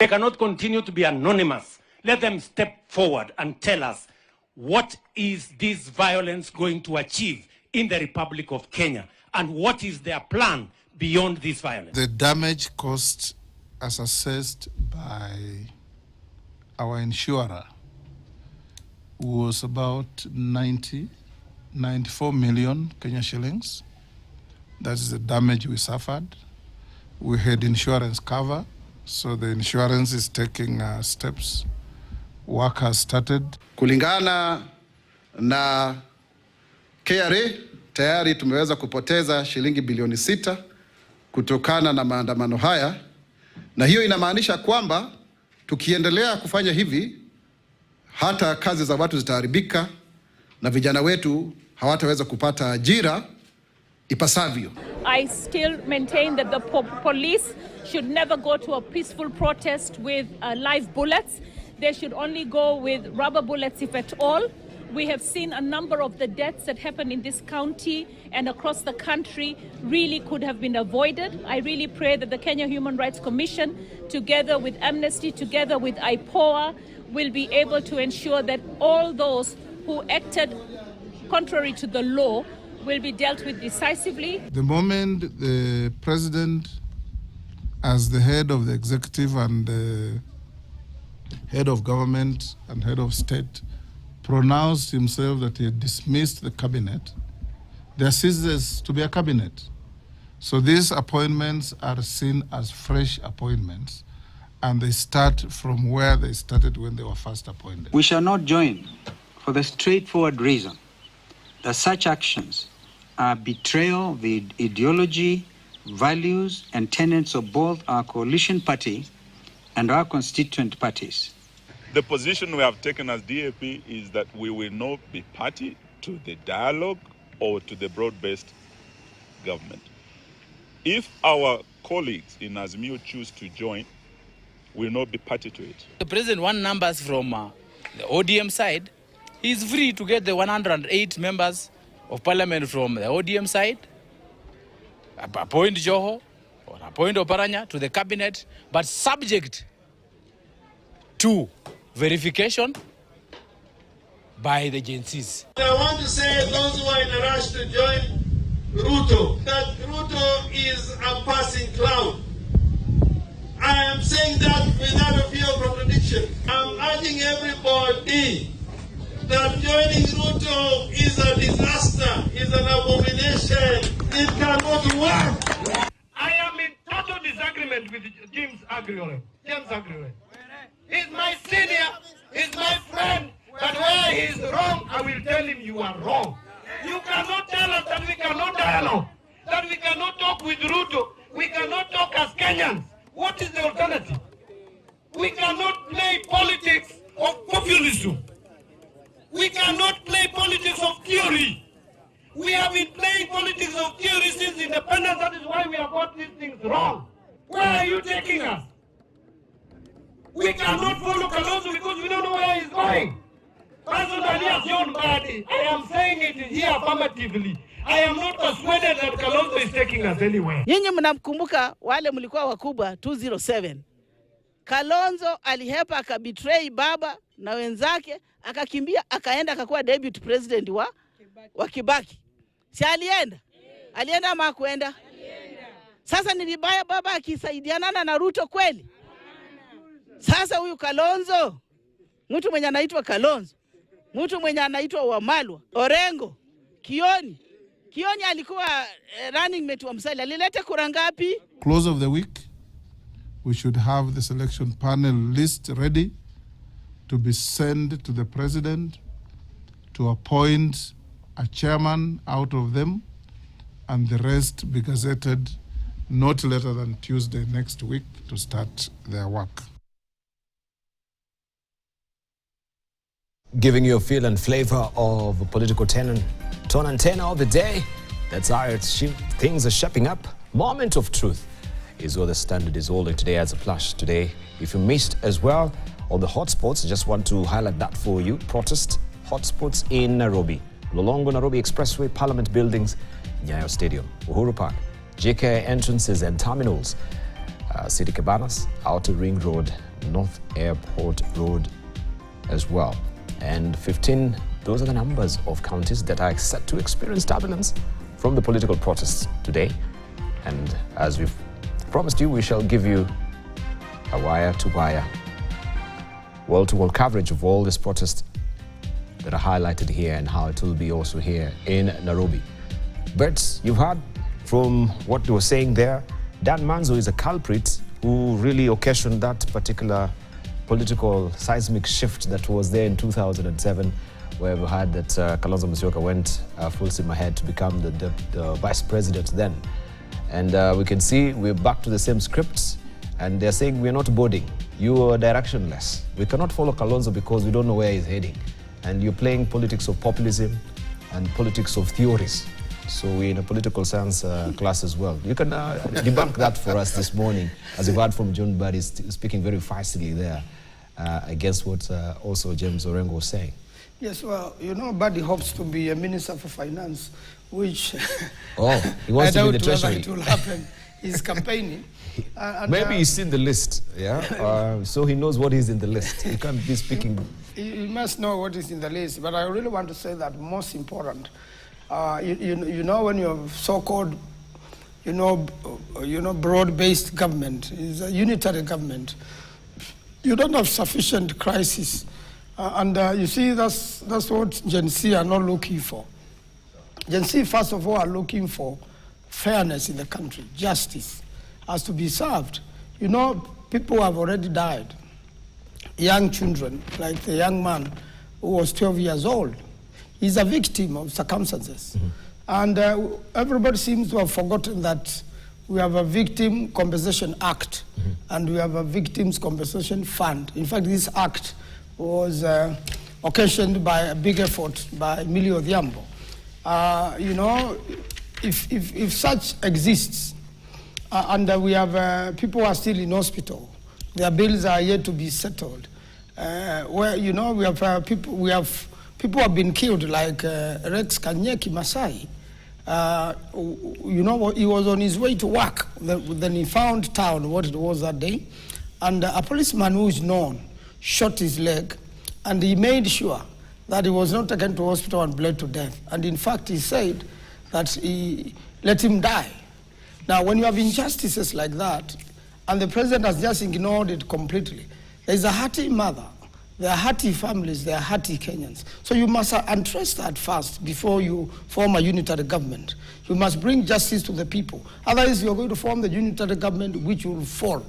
They cannot continue to be anonymous. Let them step forward and tell us, what is this violence going to achieve in the Republic of Kenya? And what is their plan beyond this violence? The damage caused as assessed by our insurer was about 94 million Kenya shillings. That is the damage we suffered. We had insurance cover, so the insurance is taking steps. Work has started. Kulingana na KRA, tayari tumeweza kupoteza shilingi bilioni 6 kutokana na maandamano haya, na hiyo inamaanisha kwamba tukiendelea kufanya hivi hata kazi za watu zitaharibika na vijana wetu hawataweza kupata ajira ipasavyo. I still maintain that the police should never go to a peaceful protest with live bullets. They should only go with rubber bullets if at all. We have seen a number of the deaths that happened in this county and across the country really could have been avoided. I really pray that the Kenya Human Rights Commission, together with Amnesty, together with IPOA, will be able to ensure that all those who acted contrary to the law will be dealt with decisively. The moment the president, as the head of the executive and the head of government and head of state, pronounced himself that he had dismissed the cabinet, there ceases to be a cabinet. So these appointments are seen as fresh appointments, and they start from where they started when they were first appointed. We shall not join for the straightforward reason that such actions are betrayal of the ideology, values, and tenets of both our coalition party and our constituent parties. The position we have taken as DAP is that we will not be party to the dialogue or to the broad-based government. If our colleagues in Azimio choose to join, we will not be party to it. The president wants numbers from the ODM side. He is free to get the 108 members of parliament from the ODM side, appoint Joho or appoint Oparanya to the cabinet, but subject to verification by the agencies. I want to say those who are in a rush to join Ruto, that Ruto is a passing cloud. I am saying that without a fear of contradiction. I'm urging everybody that joining Ruto is a disaster, is an abomination. It cannot work. I am in total disagreement with James Agriole. He's my senior, he's my friend, but where he's wrong, I will tell him you are wrong. You cannot tell us that we cannot dialogue, that we cannot talk with Ruto, we cannot talk as Kenyans. What is the alternative? We cannot play politics of populism. We cannot play politics of theory. We have been playing politics of theory since independence. That is why we have got these things wrong. Where are you taking us? We cannot follow Kalonzo because we don't know where he's going. Personally, as your body, I am saying it here affirmatively. I am not persuaded that Kalonzo is taking us anywhere. Nyinyi mnamkumbuka wale mlikuwa wakubwa 207. Kalonzo alihepa akabetray baba na wenzake, akakimbia akaenda akakuwa deputy president wa Kibaki. Si alienda? Alienda ama hakuenda? Sasa ni vibaya baba akisaidiana na Ruto kweli? Sasa huyu Kalonzo, mtu mwenye anaitwa Kalonzo, mtu mwenye anaitwa Wamalwa, Orengo, Kioni alikuwa running mate wa Musalia, alileta kura ngapi? Close of the week, we should have the selection panel list ready to be sent to the president to appoint a chairman out of them, and the rest be gazetted not later than Tuesday next week to start their work. Giving you a feel and flavor of a political tone and tenor of the day. That's how things are shaping up. Moment of truth is what the Standard is holding today as a plush. Today, if you missed as well on the hotspots, I just want to highlight that for you. Protest hotspots in Nairobi. Lolongo Nairobi Expressway, Parliament Buildings, Nyayo Stadium, Uhuru Park, JKI entrances and terminals, City Cabanas, Outer Ring Road, North Airport Road as well. And 15, those are the numbers of counties that are set to experience turbulence from the political protests today. And as we've promised you, we shall give you a wire-to-wire, wall-to-wall coverage of all these protests that are highlighted here and how it will be also here in Nairobi. But you've heard from what they were saying there, Dan Manzo is a culprit who really occasioned that particular political seismic shift that was there in 2007, where we heard that Kalonzo Musyoka went full steam ahead to become the vice president then. And we can see we're back to the same scripts, and they're saying we're not boarding. You are directionless. We cannot follow Kalonzo because we don't know where he's heading. And you're playing politics of populism and politics of theories. So we're in a political science class as well. You can debunk that for us this morning, as you've heard from John Buddy speaking very feisty there against what also James Orengo was saying. Yes, well, you know, Buddy hopes to be a minister for finance, which he wants to be the treasury. It will happen. He's campaigning. Maybe he's in the list, yeah? So he knows what is in the list. He can't be speaking. You must know what is in the list, but I really want to say that most important, you know, when you have so-called, broad-based government, is a unitary government, you don't have sufficient crisis. You see, that's what Gen Z are not looking for. Gen Z, first of all, are looking for fairness in the country. Justice has to be served. You know, people have already died. Young children, like the young man who was 12 years old. He's a victim of circumstances. And everybody seems to have forgotten that we have a Victim Compensation Act and we have a Victims Compensation Fund. In fact, this act was occasioned by a big effort by Millie Odhiambo. You know, if such exists, and we have people who are still in hospital, their bills are yet to be settled. Where, you know, we have people who have been killed, like Rex Kanyeki Masai. You know, he was on his way to work. Then he found town, what it was that day. And a policeman who is known shot his leg, and he made sure that he was not taken to hospital and bled to death. And in fact, he said that he let him die. Now, when you have injustices like that, and the president has just ignored it completely, there's a hearty mother, there are hearty families, there are hearty Kenyans. So you must address that first before you form a unitary government. You must bring justice to the people. Otherwise, you're going to form the unitary government which will fall,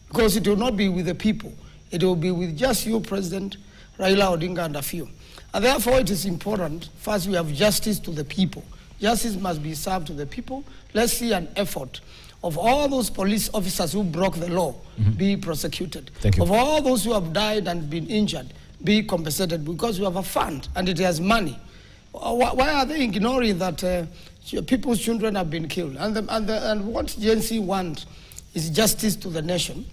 because it will not be with the people. It will be with just you, President Raila Odinga, and a few. And therefore, it is important, first, we have justice to the people. Justice must be served to the people. Let's see an effort of all those police officers who broke the law be prosecuted. Thank you. Of all those who have died and been injured, be compensated, because we have a fund and it has money. Why are they ignoring that people's children have been killed? And what Gen Z want is justice to the nation.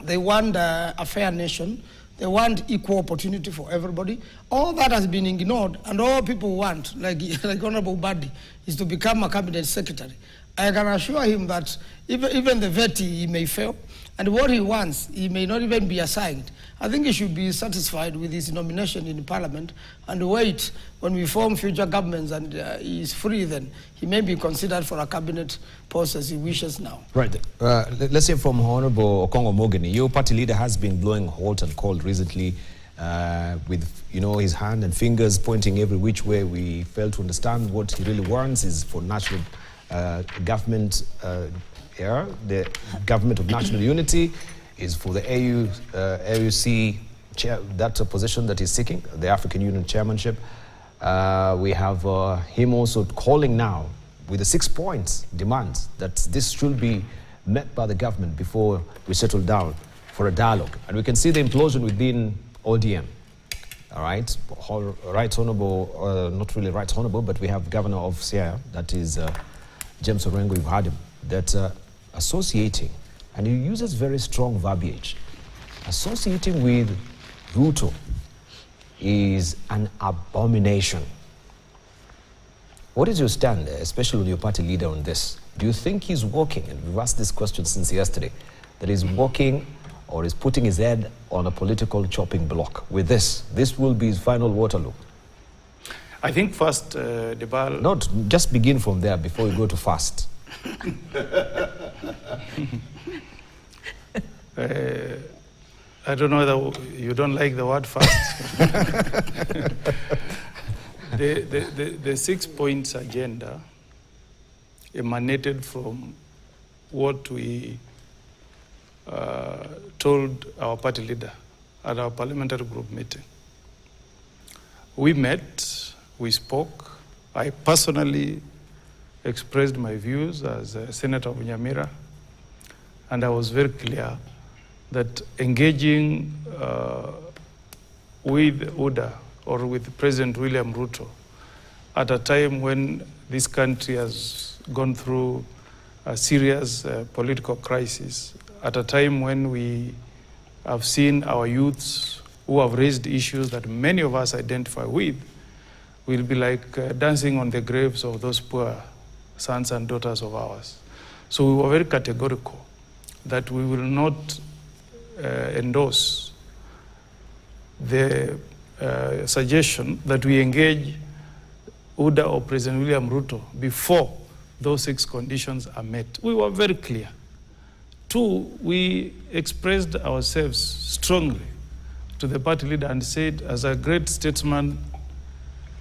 They want a fair nation. They want equal opportunity for everybody. All that has been ignored, and all people want, like Honorable Buddy, is to become a cabinet secretary. I can assure him that even the VET, he may fail, and what he wants, he may not even be assigned. I think he should be satisfied with his nomination in Parliament and wait when we form future governments and he is free, then he may be considered for a cabinet post as he wishes now. Right. Let's say from Honorable Okongo Mogeni, your party leader has been blowing hot and cold recently with, you know, his hand and fingers pointing every which way. We fail to understand what he really wants is for national government, the government of national unity, is for the AUC chair, that position that he's seeking, the African Union chairmanship. We have him also calling now with the 6 points demands that this should be met by the government before we settle down for a dialogue. And we can see the implosion within ODM. All right, right honorable, not really right honorable, but we have Governor of Siaya, that is James Orengo. You've heard him, that associating, and he uses very strong verbiage, associating with Ruto is an abomination. What is your stand, especially with your party leader, on this? Do you think he's walking, and we've asked this question since yesterday, that he's walking or is putting his head on a political chopping block with this? This will be his final Waterloo. I think first, Debal... Not just begin from there before you go to fast. I don't know whether you don't like the word fast. The 6 points agenda emanated from what we told our party leader at our parliamentary group meeting. We met, we spoke. I personally expressed my views as Senator of Nyamira, and I was very clear that engaging with UDA or with President William Ruto at a time when this country has gone through a serious political crisis, at a time when we have seen our youths who have raised issues that many of us identify with, will be like dancing on the graves of those poor sons and daughters of ours. So we were very categorical that we will not endorse the suggestion that we engage UDA or President William Ruto before those 6 conditions are met. We were very clear. 2, we expressed ourselves strongly to the party leader and said, as a great statesman,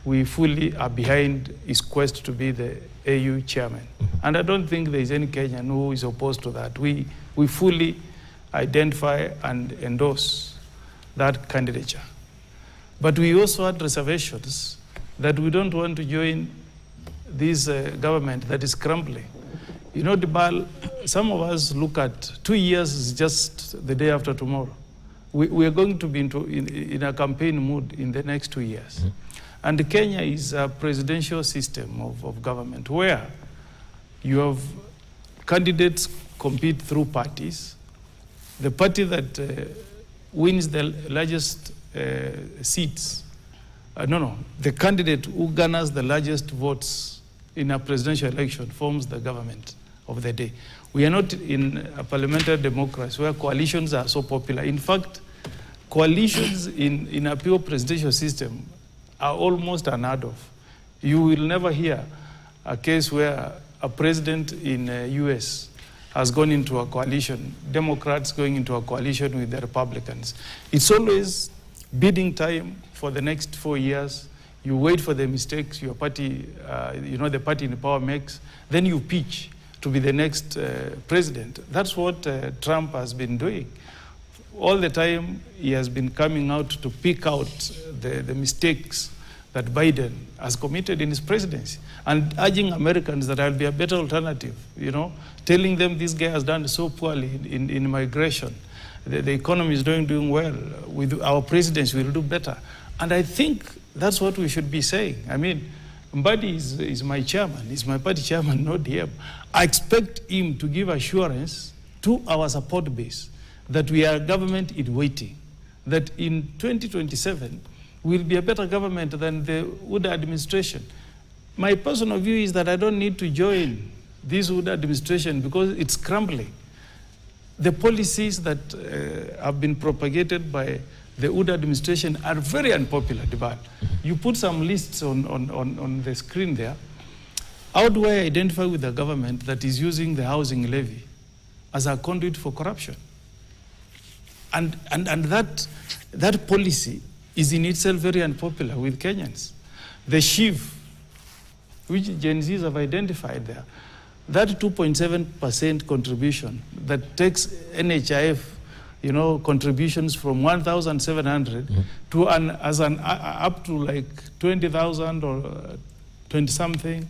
we fully are behind his quest to be the AU chairman. And I don't think there is any Kenyan who is opposed to that. We fully identify and endorse that candidature. But we also had reservations that we don't want to join this government that is crumbling. You know, Debal, some of us look at 2 years is just the day after tomorrow. We are going to be in a campaign mood in the next 2 years. Mm-hmm. And Kenya is a presidential system of government where you have candidates compete through parties. The party that wins the largest seats, the candidate who garners the largest votes in a presidential election forms the government of the day. We are not in a parliamentary democracy where coalitions are so popular. In fact, coalitions in a pure presidential system are almost unheard of. You will never hear a case where a president in the US has gone into a coalition, Democrats going into a coalition with the Republicans. It's always bidding time for the next 4 years. You wait for the mistakes your party, the party in power makes, then you pitch to be the next president. That's what Trump has been doing. All the time he has been coming out to pick out the mistakes that Biden has committed in his presidency and urging Americans that there will be a better alternative, telling them this guy has done so poorly in migration. The economy is doing well. With our presidency, we'll do better. And I think that's what we should be saying. I mean, Mbadi is my chairman. He's my party chairman, not him. I expect him to give assurance to our support base that we are a government in waiting, that in 2027, we'll be a better government than the UDA administration. My personal view is that I don't need to join this UDA administration because it's crumbling. The policies that have been propagated by the UDA administration are very unpopular, Debal. You put some lists on the screen there. How do I identify with a government that is using the housing levy as a conduit for corruption? And that policy is in itself very unpopular with Kenyans. The SHIV, which Gen Zs have identified there, that 2.7% contribution that takes NHIF, contributions from 1,700 to up to like 20,000 or 20 something,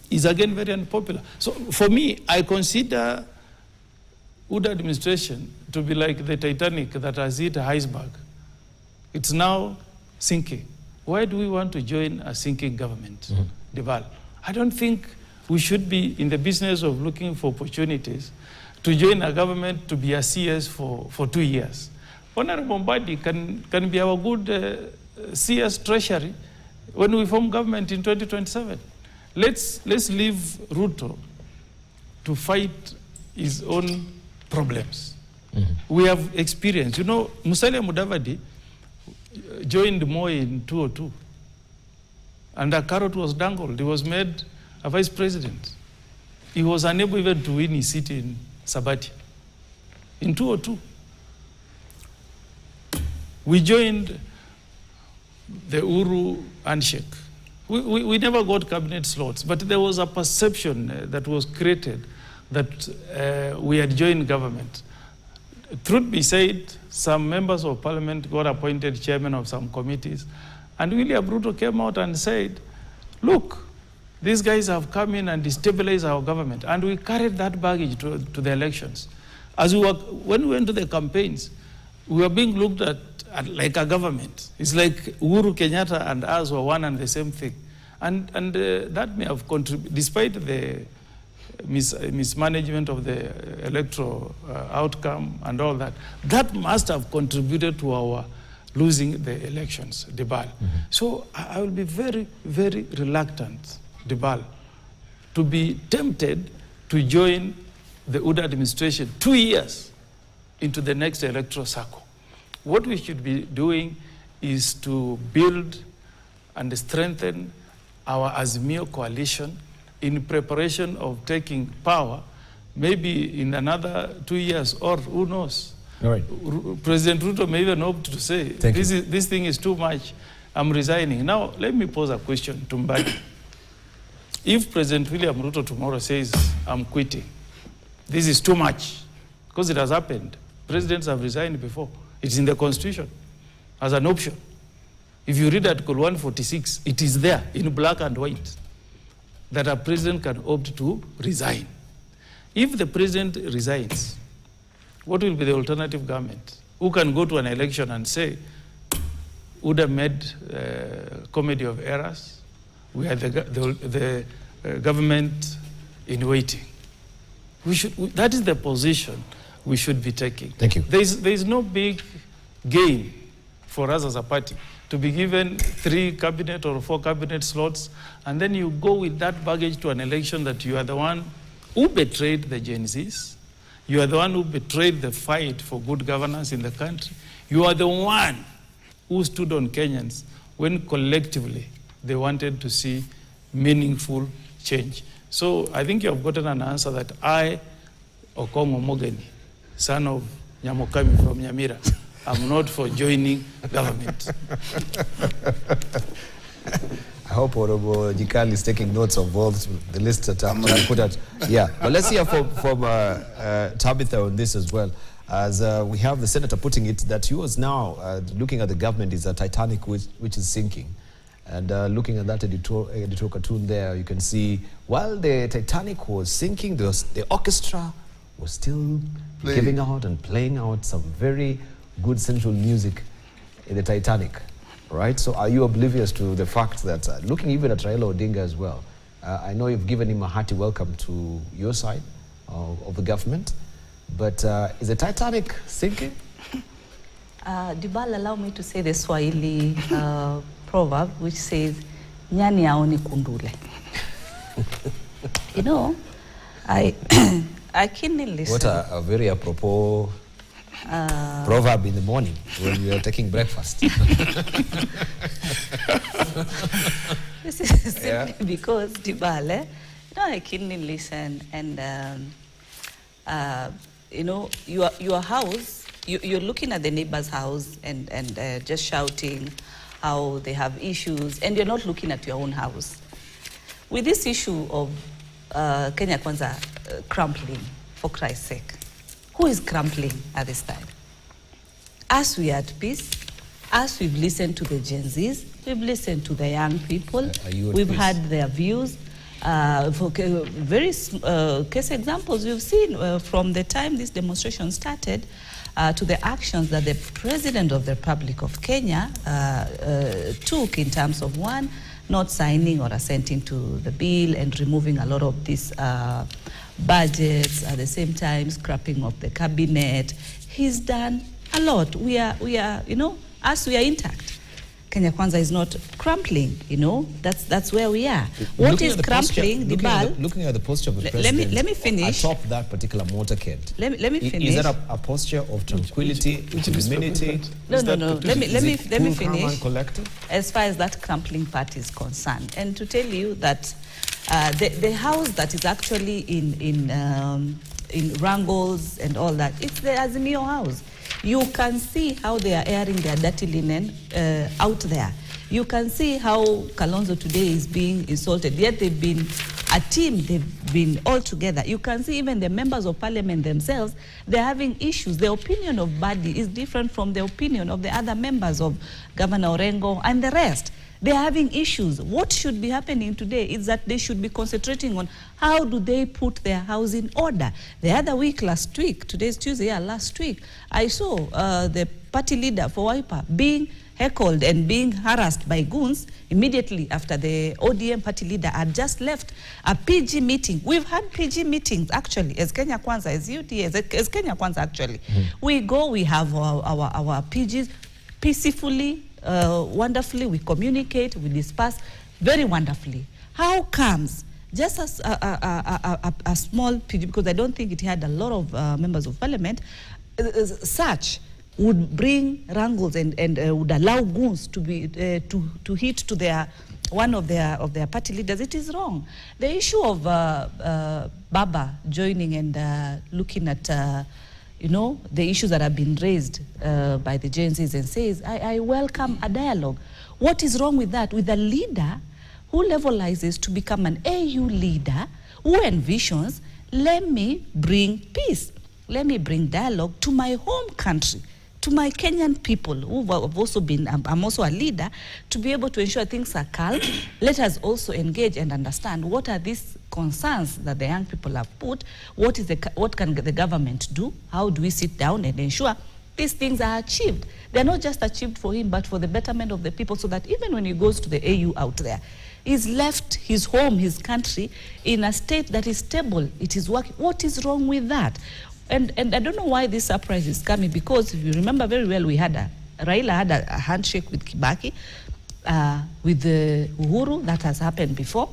is again very unpopular. So for me, I consider UDA administration to be like the Titanic that has hit an iceberg. It's now sinking. Why do we want to join a sinking government, Deval? I don't think we should be in the business of looking for opportunities to join a government to be a CS for 2 years. Honorable Mbadi can be our good CS treasury when we form government in 2027. Let's leave Ruto to fight his own problems. We have experience. You know, Musalia Mudavadi joined Moi in 2002. And a carrot was dangled. He was made a vice president. He was unable even to win his seat in Sabati in 2002. We joined the Uru handshake. We never got cabinet slots, but there was a perception that was created that we had joined government. Truth be said, some members of parliament got appointed chairman of some committees, and William Ruto came out and said, look, these guys have come in and destabilized our government, and we carried that baggage to the elections. When we went to the campaigns, we were being looked at like a government. It's like Uhuru Kenyatta and us were one and the same thing. And that may have contributed, despite the mismanagement of the electoral outcome and all that, that must have contributed to our losing the elections, Dibal. So I will be very, very reluctant, Dibal, to be tempted to join the UDA administration 2 years into the next electoral cycle. What we should be doing is to build and strengthen our Azimio coalition in preparation of taking power, maybe in another 2 years, or who knows. All right. President Ruto may even opt to say, this thing is too much, I'm resigning. Now, let me pose a question to Mbadi. If President William Ruto tomorrow says, I'm quitting, this is too much, because it has happened. Presidents have resigned before. It's in the Constitution as an option. If you read Article 146, it is there in black and white that a president can opt to resign. If the president resigns, what will be the alternative government? Who can go to an election and say, would have made comedy of errors? We had the government in waiting. That is the position we should be taking. Thank you. There is no big gain for us as a party to be given 3 cabinet or 4 cabinet slots, and then you go with that baggage to an election that you are the one who betrayed the Gen Zs. You are the one who betrayed the fight for good governance in the country. You are the one who stood on Kenyans when collectively they wanted to see meaningful change. So I think you have gotten an answer that I, Okongo Mogeni, son of Nyamokami from Nyamira, I'm not for joining government. I hope Honorable Jikali is taking notes of all the list that I'm put out. Yeah, but let's hear from Tabitha on this as well. As we have the senator putting it that he was now looking at the government is a Titanic which is sinking. And looking at that editorial cartoon there, you can see while the Titanic was sinking, the orchestra was still giving out and playing out some very good central music in the Titanic, right? So are you oblivious to the fact that, looking even at Raila Odinga as well, I know you've given him a hearty welcome to your side of the government, but is the Titanic sinking? Dibal, allow me to say the Swahili proverb which says, Nyani aoni kundule. You know, I keenly listen. What a very apropos proverb in the morning when you are taking breakfast. This is simply because, Dibal, I keenly listen, and you know, your house, you're looking at the neighbor's house and just shouting how they have issues, and you're not looking at your own house. With this issue of Kenya Kwanza crumpling, for Christ's sake, who is crumpling at this time? As we are at peace, as we've listened to the Gen Zs, we've listened to the young people, we've heard their views. For very case examples we've seen from the time this demonstration started to the actions that the President of the Republic of Kenya took in terms of, one, not signing or assenting to the bill and removing a lot of these budgets, at the same time scrapping of the cabinet. He's done a lot. We are, you know, as we are intact. Kenya Kwanza is not crumbling, you know. That's where we are. What is crumbling, looking at the posture of the president, let me finish. Atop that particular motorcade. Let me finish. Is that a posture of tranquility, equanimity? No. Let me finish. As far as that crumbling part is concerned, and to tell you that the house that is actually in wrangles and all that, it's the Azimio house. You can see how they are airing their dirty linen out there. You can see how Kalonzo today is being insulted. Yet they've been a team, they've been all together. You can see even the members of parliament themselves, they're having issues. The opinion of Badi is different from the opinion of the other members of Governor Orengo and the rest. They're having issues. What should be happening today is that they should be concentrating on how do they put their house in order. The other week, last week, today's Tuesday, last week, I saw the party leader for Wiper being heckled and being harassed by goons immediately after the ODM party leader had just left a PG meeting. We've had PG meetings, actually, as Kenya Kwanza, as UDA, as Kenya Kwanza, actually. We go, we have our PGs peacefully, wonderfully, we communicate, we discuss very wonderfully. How comes just as a small PG, because I don't think it had a lot of members of parliament, such would bring wrangles and would allow goons to be to hit to their one of their party leaders? It is wrong. The issue of Baba joining and looking at you know, the issues that have been raised by the Gen Zs and says, I welcome a dialogue. What is wrong with that? With a leader who levelizes to become an AU leader, who envisions, let me bring peace, let me bring dialogue to my home country, to my Kenyan people who have also been, I'm also a leader, to be able to ensure things are calm. Let us also engage and understand what are these concerns that the young people have put, what can the government do, how do we sit down and ensure these things are achieved. They're not just achieved for him, but for the betterment of the people, so that even when he goes to the AU out there, he's left his home, his country, in a state that is stable, it is working. What is wrong with that? And I don't know why this surprise is coming, because if you remember very well, Raila had a handshake with Kibaki, with Uhuru. That has happened before.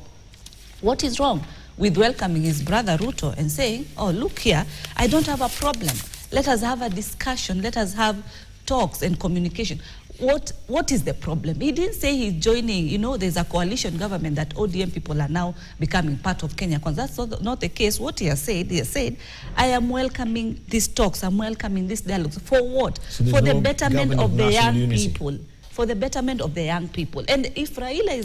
What is wrong with welcoming his brother Ruto and saying, oh, look here, I don't have a problem. Let us have a discussion. Let us have talks and communication. What is the problem? He didn't say he's joining, you know, there's a coalition government that ODM people are now becoming part of Kenya Kwanza. That's not the case. What he has said, I am welcoming these talks, I'm welcoming these dialogues. For what? So for the betterment of the young people. For the betterment of the young people. And if Raila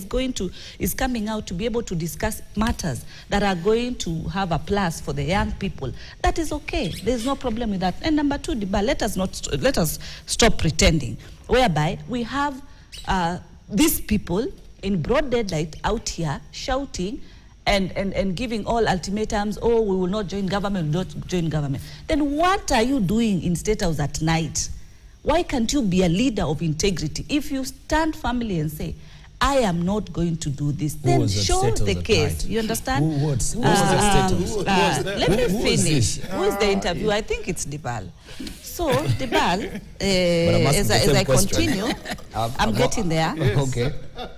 is coming out to be able to discuss matters that are going to have a plus for the young people, that is okay. There's no problem with that. And number two, let us stop pretending, whereby we have these people in broad daylight out here shouting and giving all ultimatums, oh, we will not join government, we will not join government. Then what are you doing in State House at night? Why can't you be a leader of integrity? If you stand firmly and say, I am not going to do this, then show the case. You understand? Let me finish. Who is the interview? I think it's Dibal. So, Dibal, as I continue, I'm getting there. Okay.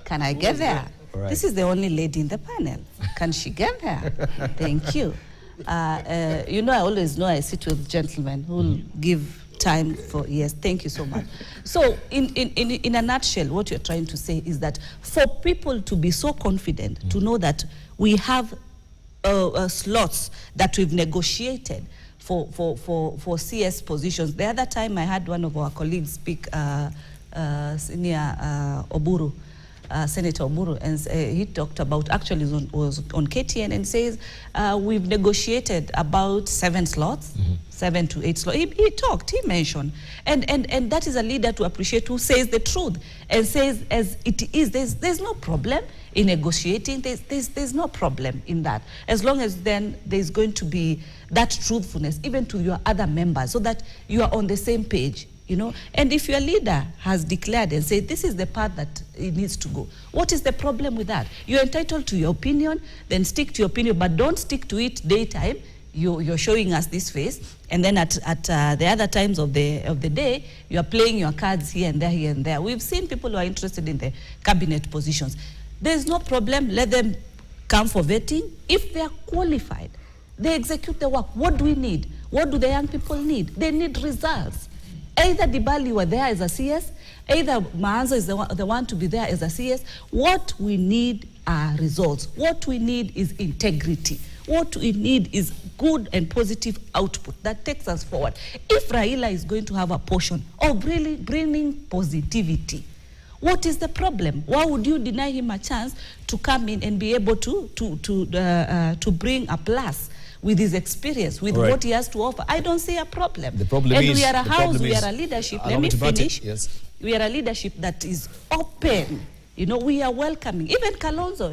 Can I get there? Right. This is the only lady in the panel. Can she get there? Thank you. You know, I always know I sit with gentlemen who will give time for, yes, thank you so much. So in a nutshell, what you're trying to say is that for people to be so confident to know that we have slots that we've negotiated for CS positions. The other time I had one of our colleagues speak, Senior Oburu, Senator Oburu, and he talked about, actually was on KTN, and says we've negotiated about 7 slots, 7 to 8 slots. He mentioned, and that is a leader to appreciate, who says the truth and says as it is. There's no problem in negotiating. There's no problem in that, as long as then there's going to be that truthfulness even to your other members, so that you are on the same page. You know, and if your leader has declared and said this is the path that it needs to go, what is the problem with that? You're entitled to your opinion, then stick to your opinion, but don't stick to it daytime. you're showing us this face, and then at the other times of the day, you are playing your cards here and there, here and there. We've seen people who are interested in the cabinet positions. There's no problem. Let them come for vetting. If they are qualified, they execute the work. What do we need? What do the young people need? They need results. Either Dibali were there as a CS, either Maanzo is the one to be there as a CS. What we need are results. What we need is integrity. What we need is good and positive output that takes us forward. If Raila is going to have a portion of really bringing positivity, what is the problem? Why would you deny him a chance to come in and be able to bring a plus with his experience, with what he has to offer? I don't see a problem. The problem and is, we are a house, we are a leadership. Let me finish. Yes. We are a leadership that is open. You know, we are welcoming. Even Kalonzo,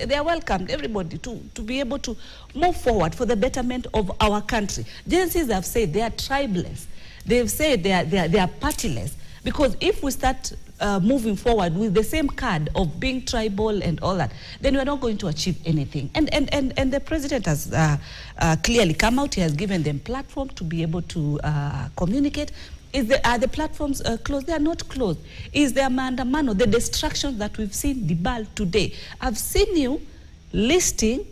they are welcomed, everybody, to be able to move forward for the betterment of our country. Gen Zs have said they are tribeless. They've said they are partyless. Because if we start moving forward with the same card of being tribal and all that, then we're not going to achieve anything. And the president has clearly come out. He has given them platform to be able to communicate. Are the platforms closed? They are not closed. Is there maandamano, the destruction that we've seen Dibal today? I've seen you listing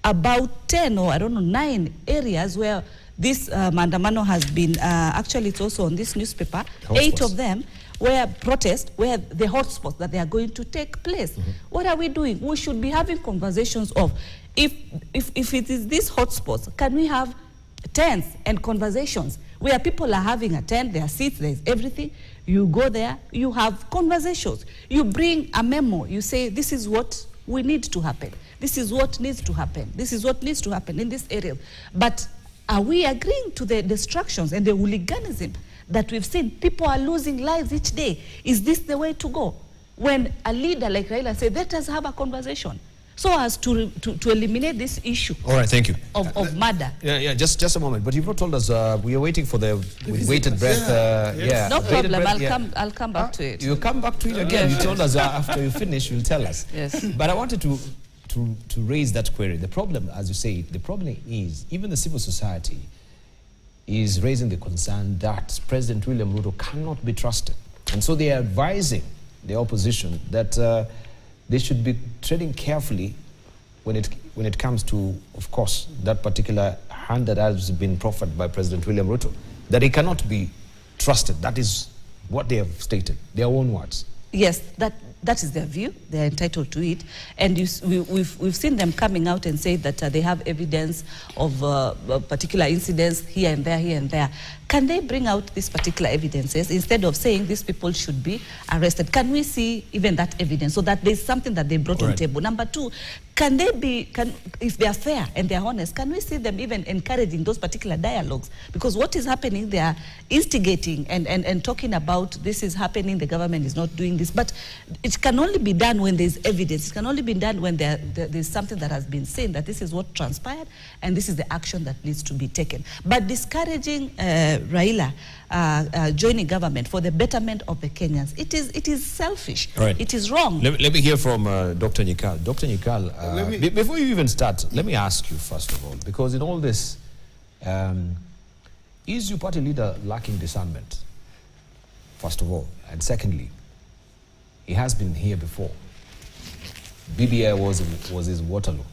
about 10 or I don't know 9 areas where this maandamano has been, actually it's also on this newspaper, hotspots. 8 of them where protest, where the hotspots that they are going to take place. What are we doing? We should be having conversations of, if it is these hotspots, can we have tents and conversations where people are having a tent, there are seats, there's everything. You go there, you have conversations. You bring a memo, you say, this is what we need to happen. This is what needs to happen. This is what needs to happen in this area. But are we agreeing to the destructions and the hooliganism that we've seen? People are losing lives each day. Is this the way to go? When a leader like Raila said, let us have a conversation, so as to eliminate this issue. All right, thank you. Of murder. Yeah, just a moment. But you've not told us, we are waiting for the with bated breath. No problem, I'll come back to it. You'll come back to it again. You told us after you finish, you'll tell us. Yes. But I wanted to raise that query. The problem, as you say, the problem is, even the civil society is raising the concern that President William Ruto cannot be trusted. And so they are advising the opposition that they should be treading carefully when it comes to, of course, that particular hand that has been proffered by President William Ruto, that he cannot be trusted. That is what they have stated, their own words. Yes, that is their view. They are entitled to it. And we've seen them coming out and say that they have evidence of particular incidents here and there, here and there. Can they bring out these particular evidences instead of saying these people should be arrested? Can we see even that evidence so that there's something that they brought on the table? Number two, can they be, if they are fair and they are honest, can we see them even encouraging those particular dialogues? Because what is happening, they are instigating and talking about this is happening, the government is not doing this. But it can only be done when there's evidence. It can only be done when there's something that has been seen, that this is what transpired and this is the action that needs to be taken. But discouraging Raila joining government for the betterment of the Kenyans, it is selfish. Right. It is wrong. Let me hear from Dr. Nyikal. Dr. Nyikal, before you even start, let me ask you first of all, because in all this, is your party leader lacking discernment, first of all? And secondly, he has been here before. BBI was his Waterloo,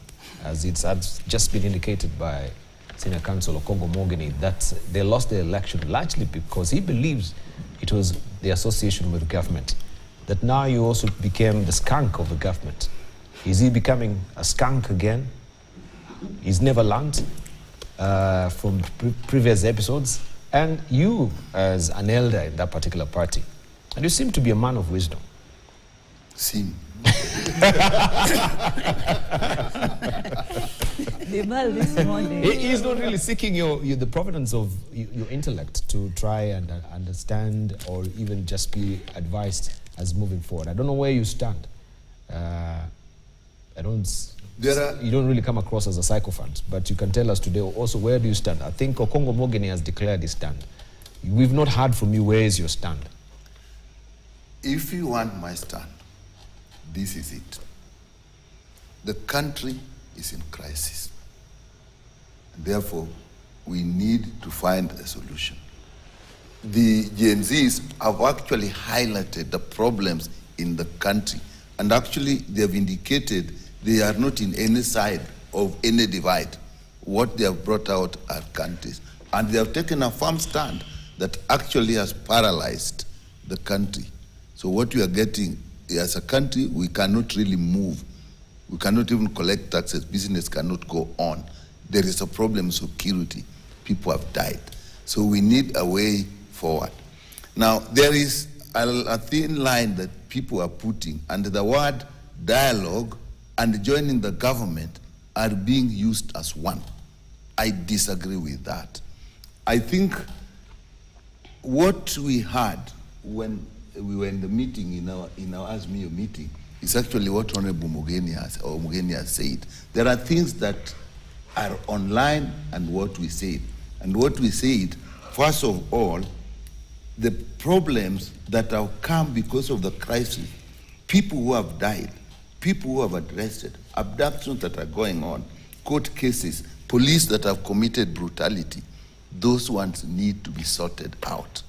as it's just been indicated by Senior Counsel Okongo Mogeni, that they lost the election largely because he believes it was the association with the government. That now you also became the skunk of the government. Is he becoming a skunk again? He's never learned from previous episodes. And you, as an elder in that particular party, and you seem to be a man of wisdom. Seem. This morning. He's not really seeking the provenance of your intellect to try and understand or even just be advised as moving forward. I don't know where you stand. You don't really come across as a sycophant, but you can tell us today also, where do you stand? I think Okongo Mogeni has declared his stand. We've not heard from you. Where is your stand? If you want my stand, this is it. The country is in crisis. Therefore, we need to find a solution. The Gen Zs have actually highlighted the problems in the country, and actually they have indicated they are not in any side of any divide. What they have brought out are countries, and they have taken a firm stand that actually has paralyzed the country. So what we are getting as a country, we cannot really move. We cannot even collect taxes. Business cannot go on. There is a problem of security. People have died. So we need a way forward. Now, there is a thin line that people are putting, and the word dialogue and joining the government are being used as one. I disagree with that. I think what we had when we were in the meeting, in our ASMIO meeting, is actually what Honorable Mugeni has said. There are things that are online and what we said. And what we said, first of all, the problems that have come because of the crisis, people who have died, people who have arrested, abductions that are going on, court cases, police that have committed brutality, those ones need to be sorted out.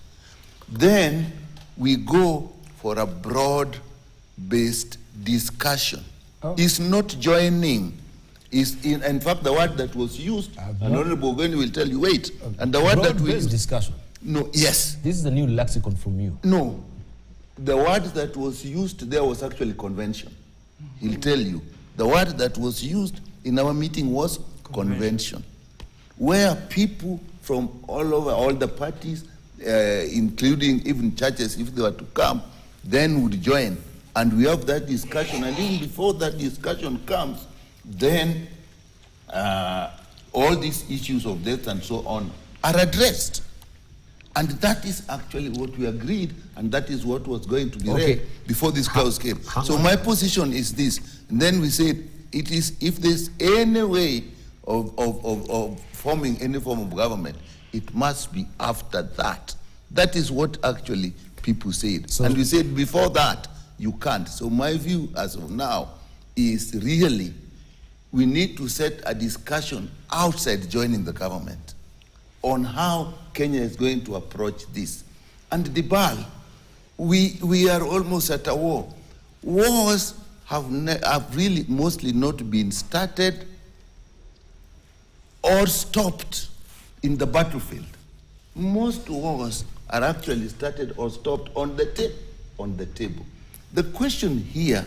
Then we go for a broad-based discussion. It's not joining. In fact, the word that was used, and Honorable Mugeni will tell you, wait, and the word that we used, discussion. No, yes. This is a new lexicon from you. No. The word that was used there was actually convention. He'll tell you. The word that was used in our meeting was convention. Where people from all over, all the parties, including even churches, if they were to come, then would join. And we have that discussion. And even before that discussion comes, then all these issues of death and so on are addressed. And that is actually what we agreed, and that is what was going to be read before this clause came. So my position is this. And then we said, it is, if there's any way of forming any form of government, it must be after that. That is what actually people said. And we said before that, you can't. So my view as of now is really, we need to set a discussion outside joining the government on how Kenya is going to approach this. And Dibal, we are almost at a war. Wars have really mostly not been started or stopped in the battlefield. Most wars are actually started or stopped on the table. The question here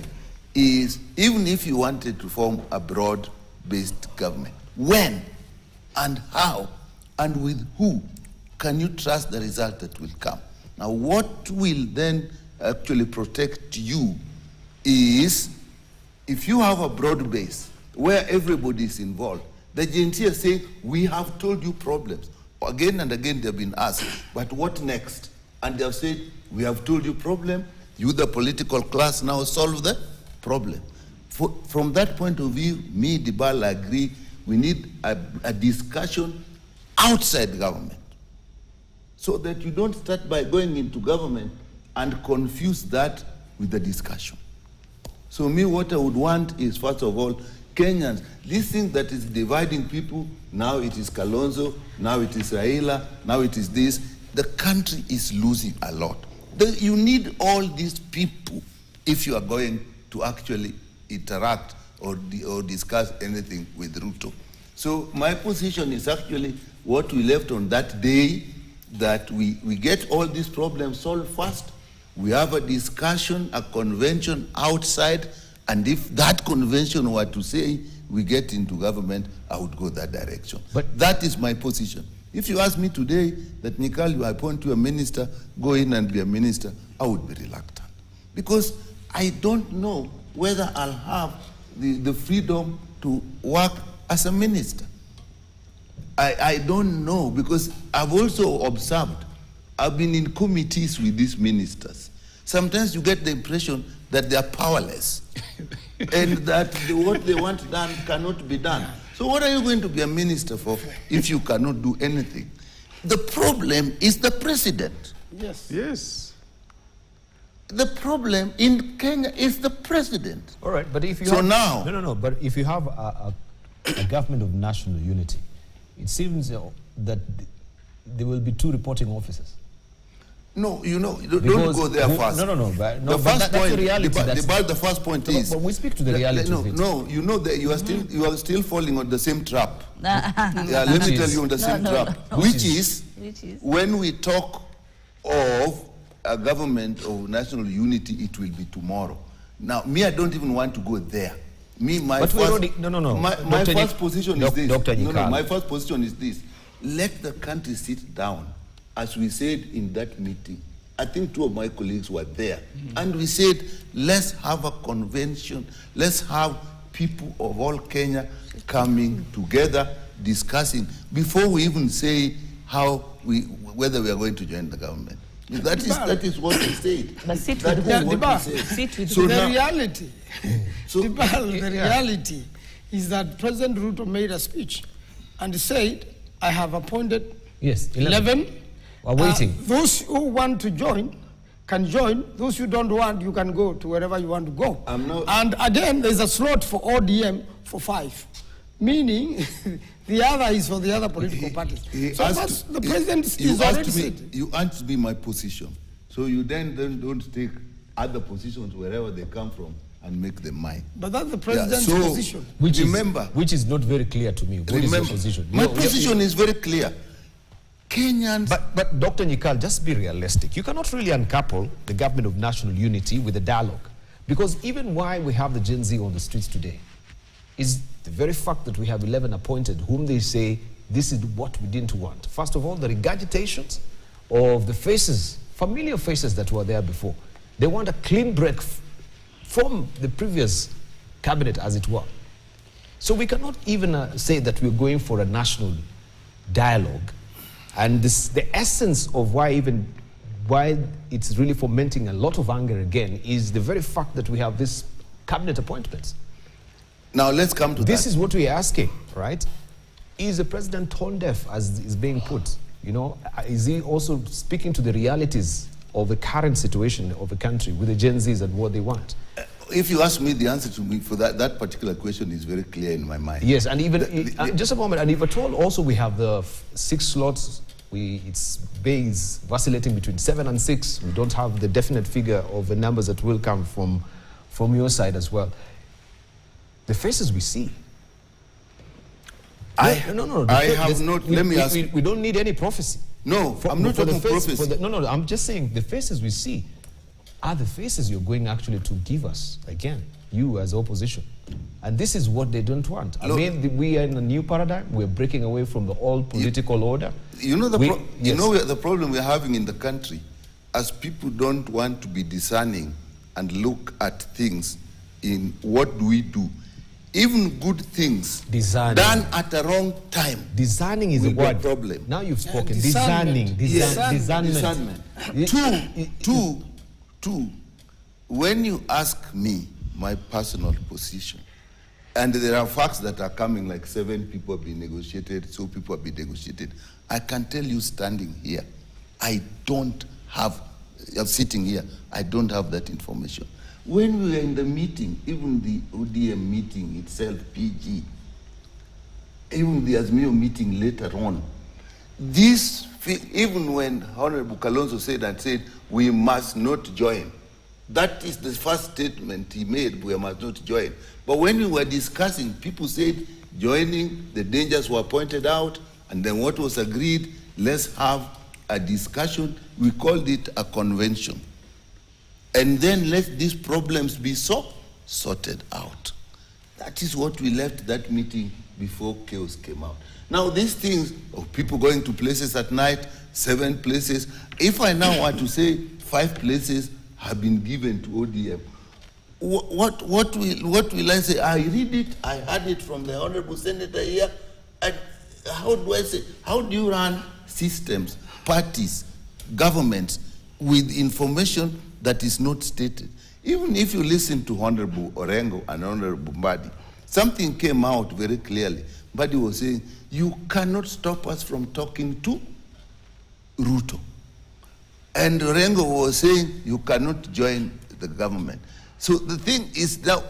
is, even if you wanted to form a broad-based government, when and how and with who can you trust the result that will come? Now, what will then actually protect you is, if you have a broad base where everybody is involved, the GNC is saying, we have told you problems. Again and again they've been asked, but what next? And they have said, we have told you problem, you the political class now solve the problem. From that point of view, me, Dibal, agree, we need a discussion outside government, so that you don't start by going into government and confuse that with the discussion. So me, what I would want is, first of all, Kenyans, this thing that is dividing people, now it is Kalonzo, now it is Raila, now it is this, the country is losing a lot. You need all these people if you are going to actually interact or discuss anything with Ruto. So my position is actually what we left on that day, that we get all these problems solved first. We have a discussion, a convention outside, and if that convention were to say we get into government, I would go that direction. But that is my position. If you ask me today that, Nikal, I appoint you a minister, go in and be a minister, I would be reluctant. Because I don't know whether I'll have the freedom to work as a minister. I don't know, because I've also observed, I've been in committees with these ministers. Sometimes you get the impression that they are powerless and that what they want done cannot be done. So what are you going to be a minister for if you cannot do anything? The problem is the president. Yes. Yes. The problem in Kenya is the president. All right, but if you so have, now... No, but if you have a government of national unity, it seems that there will be 2 reporting officers. No, don't go there first. No. The first point, the first point is. But we speak to the reality of it. No, you know that you are still falling on the same trap. Let me tell you on the same trap, which is when we talk of a government of national unity, it will be tomorrow. Now, me, I don't even want to go there. My first position is this. My first position is this. Let the country sit down. As we said in that meeting, I think 2 of my colleagues were there, and we said, let's have a convention, let's have people of all Kenya coming together, discussing, before we even say whether we are going to join the government. That is what we said. But sit with the reality. The reality is that President Ruto made a speech and said, I have appointed 11. We're waiting. Those who want to join can join. Those who don't want, you can go to wherever you want to go. And again, there's a slot for ODM for 5, meaning the other is for the other political parties. The president is already said. You asked me my position, so you then don't take other positions wherever they come from and make them mine. But that's the president's position. Which is not very clear to me. What is your position? My position is very clear. Kenyans... But Dr. Nyikal, just be realistic. You cannot really uncouple the government of national unity with the dialogue. Because even why we have the Gen Z on the streets today is the very fact that we have 11 appointed whom they say this is what we didn't want. First of all, the regurgitations of the faces, familiar faces that were there before. They want a clean break from the previous cabinet, as it were. So we cannot even say that we're going for a national dialogue. And the essence of why it's really fomenting a lot of anger again is the very fact that we have this cabinet appointments. Now let's come to this. This is what we're asking, right? Is the president tone deaf as is being put? Is he also speaking to the realities of the current situation of the country with the Gen Zs and what they want? If you ask me, the answer to me for that particular question is very clear in my mind. Yes, and even just a moment, and if at all also we have the 6 slots, its base vacillating between 7 and 6. We don't have the definite figure of the numbers that will come from your side as well. The faces we see. Let me ask. We don't need any prophecy. No, I'm not talking prophecy. I'm just saying the faces we see are the faces you're going actually to give us again, you as opposition. And this is what they don't want. I mean, we are in a new paradigm. We're breaking away from the old political order. The problem we're having in the country, as people don't want to be discerning and look at things in what do we do. Even good things done at the wrong time. Discerning is a word. Problem. Now you've spoken. Discerning. Discernment. Two, when you ask me my personal position, and there are facts that are coming, like 7 people have been negotiated, 2 people have been negotiated, I can tell you standing here, sitting here, I don't have that information. When we were in the meeting, even the ODM meeting itself, PG, even the Azmio meeting later on, even when Honorable Kalonzo said, we must not join, that is the first statement he made, we must not join. But when we were discussing, people said joining, the dangers were pointed out, and then what was agreed, let's have a discussion. We called it a convention. And then let these problems be sorted out. That is what we left that meeting before chaos came out. Now these things of people going to places at night, 7 places, if I now want to say 5 places have been given to ODM, what will I say? I read it, I heard it from the Honorable Senator here, and how do I say, how do you run systems, parties, governments with information that is not stated? Even if you listen to Honorable Orengo and Honorable Mbadi, something came out very clearly. Mbadi was saying, you cannot stop us from talking to Ruto. And Orengo was saying, you cannot join the government. So the thing is that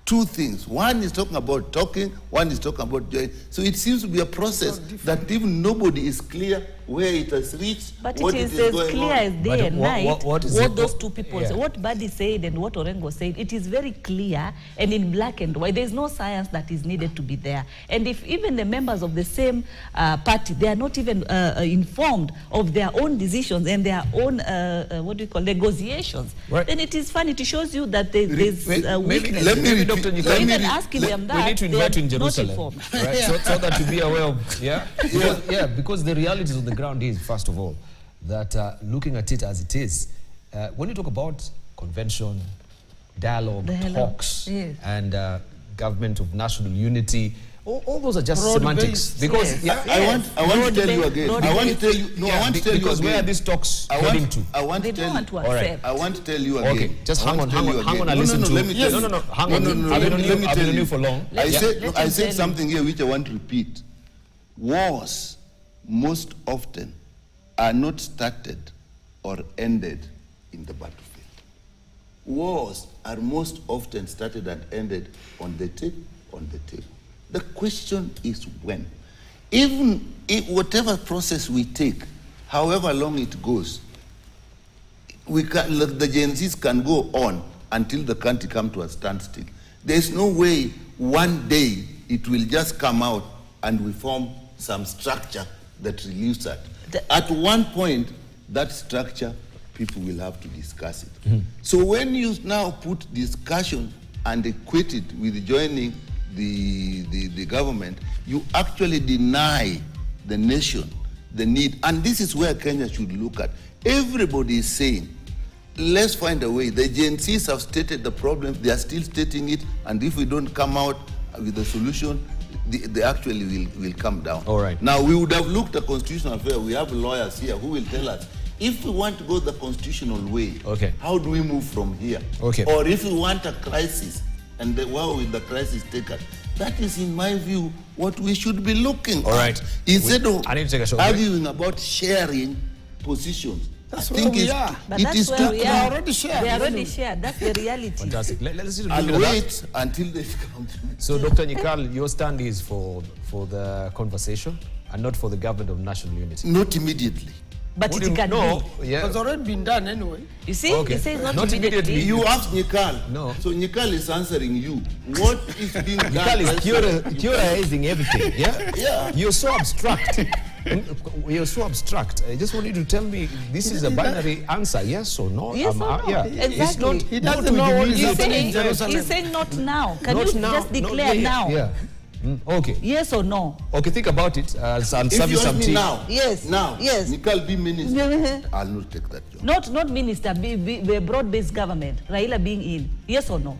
two things. One is talking about talking, one is talking about joining. So it seems to be a process that even nobody is clear where it has reached, but what it is as clear as day and night what those two people say. What Badi said and what Orengo said, it is very clear and in black and white. There's no science that is needed to be there. And if even the members of the same party, they are not even informed of their own decisions and their own, negotiations, then it is funny. It shows you that there's weakness. Let me repeat. So even asking them that, we need to invite you in Jerusalem, right? So that to be aware of, because the realities of the ground is, first of all, that looking at it as it is, when you talk about convention, dialogue, talks, and government of national unity, all those are just semantics. Because I want to tell you again. I want to tell you. No, I want to tell you because where are these talks heading to? I want to tell you. All right. I want to tell you again. Okay, just hang on. I listen to. Let me tell you. No. Hang on. I've been on you for long. I said something here which I want to repeat. Wars most often are not started or ended in the battlefield. Wars are most often started and ended on the table. The question is when. Even if whatever process we take, however long it goes, the Gen Zs can go on until the country comes to a standstill. There's no way one day it will just come out and we form some structure that relieves that. At one point, that structure, people will have to discuss it. So when you now put discussion and equate it with joining the government, you actually deny the nation the need. And this is where Kenya should look at. Everybody is saying, let's find a way. The Gen Zs have stated the problem, they are still stating it, and if we don't come out with a solution, they actually will come down. All right. Now, we would have looked at constitutional affairs. We have lawyers here who will tell us, if we want to go the constitutional way, how do we move from here? Or if we want a crisis, and where will the crisis take us? That is, in my view, what we should be looking at. Instead of arguing about sharing positions. That's where we are. But that's where we are. Already shared. They are already shared. That's the reality. Fantastic. Let's I'll wait until they come to me. So, Dr. Nyikal, your stand is for the conversation and not for the government of national unity? Not immediately. But it can be. It's already been done anyway. You see, he says not immediately. You asked Nyikal. No. So Nyikal is answering you. What is being done? Nyikal is theorizing everything. Yeah. You're so abstract. You're so abstract. I just want you to tell me, this is a binary answer, yes or no? Yes or no? Exactly. It's not, he doesn't know what is happening in Jerusalem. He's saying not now. Can you just declare now? Yeah. Okay. Yes or no? Okay, think about it and if service some tea. now, yes. Nyikal be minister. I'll not take that job. Not minister, be a broad-based government. Raila being in. Yes or no?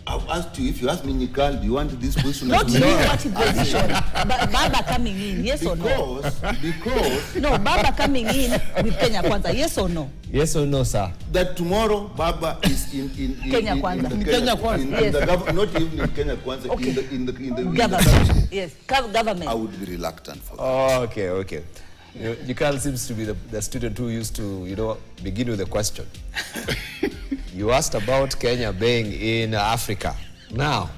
I've asked you, if you ask me, Nyikal, do you want this position? Not you what position. Baba coming in, yes or no? Because no, Baba coming in with Kenya Kwanza, yes or no? Yes or no, sir? That tomorrow Baba is in Kenya Kwanza. Kenya Kwanza. Yes. Not even in Kenya Kwanza, in the government. Yes, government. I would be reluctant for that. Oh, okay. Nyikal seems to be the student who used to, begin with a question. You asked about Kenya being in Africa. Now,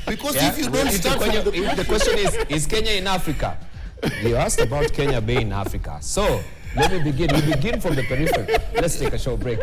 because if you don't start the question is Kenya in Africa? You asked about Kenya being in Africa. So, let me begin. We begin from the periphery. Let's take a short break.